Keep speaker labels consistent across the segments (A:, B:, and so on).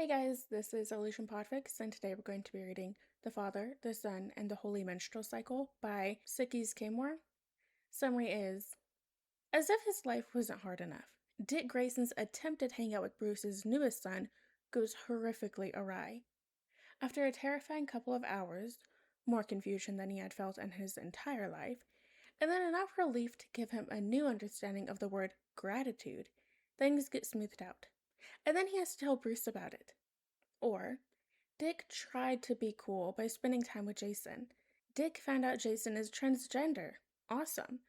A: Hey guys, this is Illusion PODFIC, and today we're going to be reading The Father, the Son, and the Holy Menstrual Cycle by Sikis Kamor. Summary is, as if his life wasn't hard enough, Dick Grayson's attempted hangout with Bruce's newest son goes horrifically awry. After a terrifying couple of hours, more confusion than he had felt in his entire life, and then enough relief to give him a new understanding of the word gratitude, things get smoothed out. And then he has to tell Bruce about it. Or, Dick tried to be cool by spending time with Jason. Dick found out Jason is transgender. Awesome.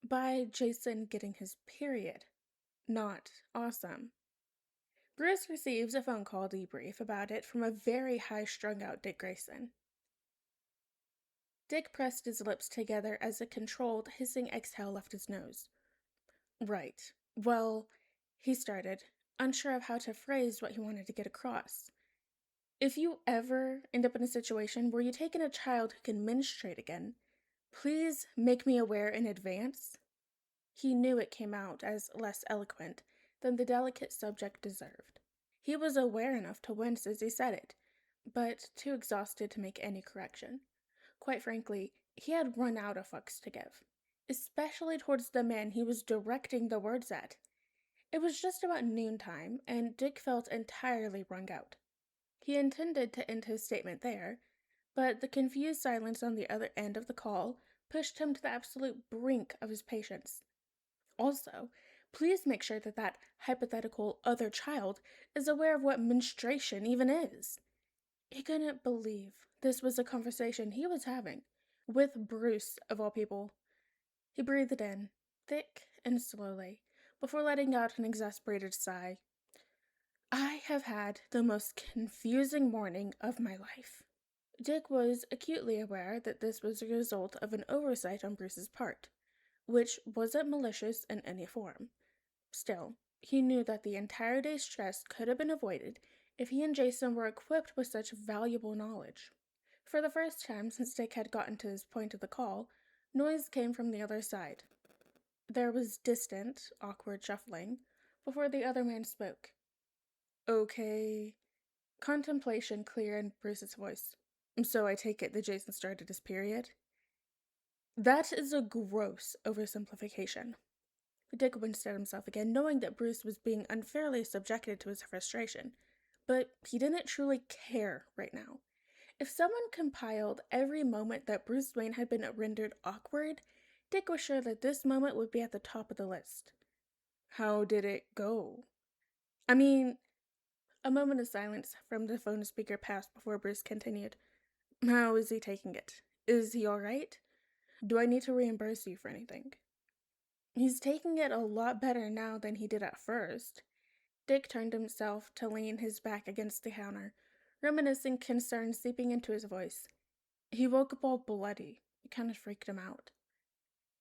A: By Jason getting his period. Not awesome. Bruce receives a phone call debrief about it from a very high strung-out Dick Grayson. Dick pressed his lips together as a controlled, hissing exhale left his nose. Right. Well, he started, unsure of how to phrase what he wanted to get across. If you ever end up in a situation where you take in a child who can menstruate again, please make me aware in advance. He knew it came out as less eloquent than the delicate subject deserved. He was aware enough to wince as he said it, but too exhausted to make any correction. Quite frankly, he had run out of fucks to give, especially towards the man he was directing the words at. It was just about noontime, and Dick felt entirely wrung out. He intended to end his statement there, but the confused silence on the other end of the call pushed him to the absolute brink of his patience. Also, please make sure that that hypothetical other child is aware of what menstruation even is. He couldn't believe this was a conversation he was having with Bruce, of all people. He breathed in, thick and slowly, before letting out an exasperated sigh. I have had the most confusing morning of my life. Dick was acutely aware that this was a result of an oversight on Bruce's part, which wasn't malicious in any form. Still, he knew that the entire day's stress could have been avoided if he and Jason were equipped with such valuable knowledge. For the first time since Dick had gotten to this point of the call, noise came from the other side. There was distant, awkward shuffling before the other man spoke. Okay. Contemplation clear in Bruce's voice. So I take it that Jason started his period? That is a gross oversimplification. Dick winced at himself again, knowing that Bruce was being unfairly subjected to his frustration. But he didn't truly care right now. If someone compiled every moment that Bruce Wayne had been rendered awkward, Dick was sure that this moment would be at the top of the list. How did it go? I mean, a moment of silence from the phone speaker passed before Bruce continued. How is he taking it? Is he alright? Do I need to reimburse you for anything? He's taking it a lot better now than he did at first. Dick turned himself to lean his back against the counter, reminiscing concern seeping into his voice. He woke up all bloody. It kind of freaked him out.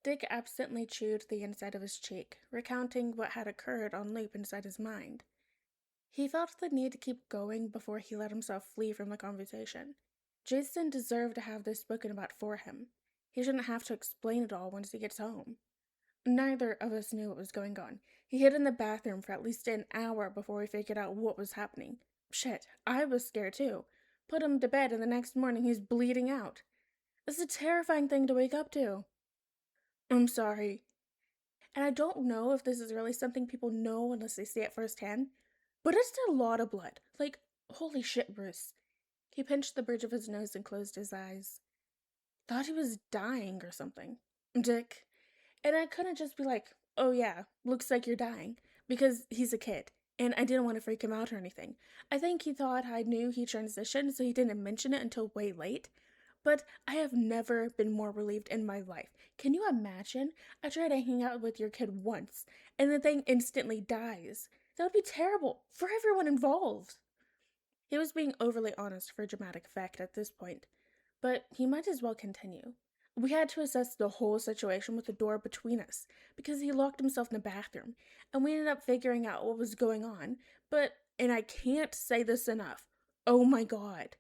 A: Dick absently chewed the inside of his cheek, recounting what had occurred on loop inside his mind. He felt the need to keep going before he let himself flee from the conversation. Jason deserved to have this spoken about for him. He shouldn't have to explain it all once he gets home. Neither of us knew what was going on. He hid in the bathroom for at least an hour before we figured out what was happening. Shit, I was scared too. Put him to bed and the next morning he's bleeding out. It's a terrifying thing to wake up to. I'm sorry. And I don't know if this is really something people know unless they see it firsthand, but it's a lot of blood. Like, holy shit, Bruce. He pinched the bridge of his nose and closed his eyes. Thought he was dying or something. Dick. And I couldn't just be like, oh yeah, looks like you're dying, because he's a kid, and I didn't want to freak him out or anything. I think he thought I knew he transitioned, so he didn't mention it until way late. But I have never been more relieved in my life. Can you imagine? I tried to hang out with your kid once, and the thing instantly dies. That would be terrible for everyone involved. He was being overly honest for dramatic effect at this point, but he might as well continue. We had to assess the whole situation with the door between us, because he locked himself in the bathroom, and we ended up figuring out what was going on, and I can't say this enough, oh my god.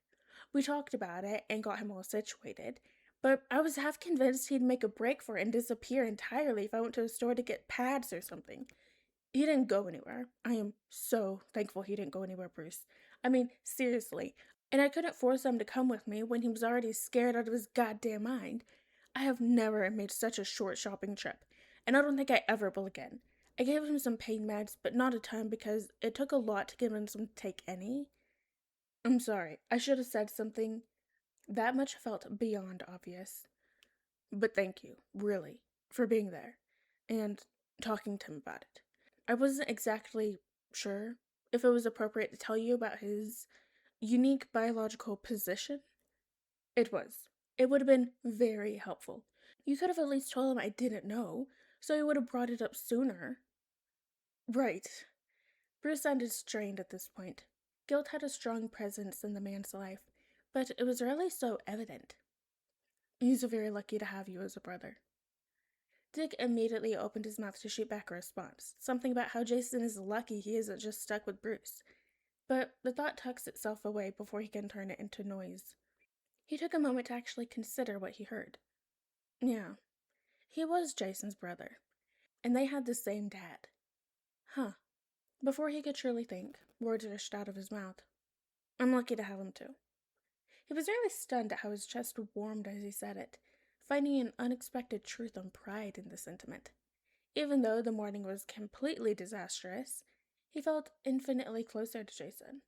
A: We talked about it and got him all situated, but I was half convinced he'd make a break for it and disappear entirely if I went to a store to get pads or something. He didn't go anywhere. I am so thankful he didn't go anywhere, Bruce. I mean, seriously. And I couldn't force him to come with me when he was already scared out of his goddamn mind. I have never made such a short shopping trip, and I don't think I ever will again. I gave him some pain meds, but not a ton because it took a lot to get him to take any. I'm sorry, I should have said something. That much felt beyond obvious. But thank you, really, for being there and talking to him about it. I wasn't exactly sure if it was appropriate to tell you about his unique biological position. It was. It would have been very helpful. You could have at least told him I didn't know, so he would have brought it up sooner. Right. Bruce sounded strained at this point. Guilt had a strong presence in the man's life, but it was rarely so evident. He's very lucky to have you as a brother. Dick immediately opened his mouth to shoot back a response, something about how Jason is lucky he isn't just stuck with Bruce. But the thought tucks itself away before he can turn it into noise. He took a moment to actually consider what he heard. Yeah, he was Jason's brother, and they had the same dad. Huh. Before he could truly think, words rushed out of his mouth. I'm lucky to have him too. He was really stunned at how his chest warmed as he said it, finding an unexpected truth and pride in the sentiment. Even though the morning was completely disastrous, he felt infinitely closer to Jason.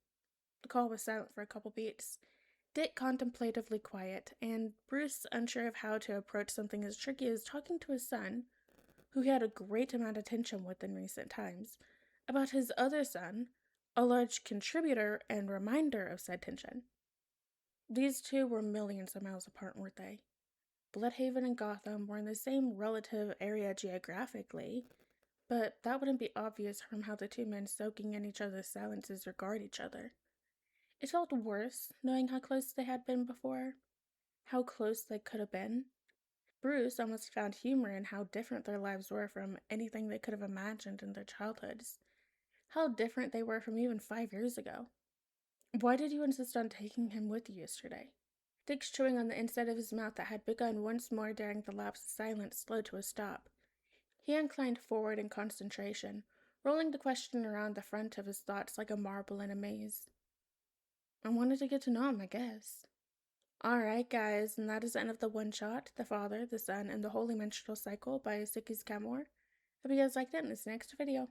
A: The call was silent for a couple beats. Dick contemplatively quiet, and Bruce unsure of how to approach something as tricky as talking to his son, who he had a great amount of tension with in recent times, about his other son, a large contributor and reminder of said tension. These two were millions of miles apart, weren't they? Bloodhaven and Gotham were in the same relative area geographically, but that wouldn't be obvious from how the two men soaking in each other's silences regard each other. It felt worse knowing how close they had been before, how close they could have been. Bruce almost found humor in how different their lives were from anything they could have imagined in their childhoods, how different they were from even 5 years ago. Why did you insist on taking him with you yesterday? Dick's chewing on the inside of his mouth that had begun once more during the lapse of silence slowed to a stop. He inclined forward in concentration, rolling the question around the front of his thoughts like a marble in a maze. I wanted to get to know him, I guess. Alright, guys, and that is the end of the one-shot, The Father, the Son, and the Holy Menstrual Cycle by Sikis Kamor. Hope you guys liked it, and this next video.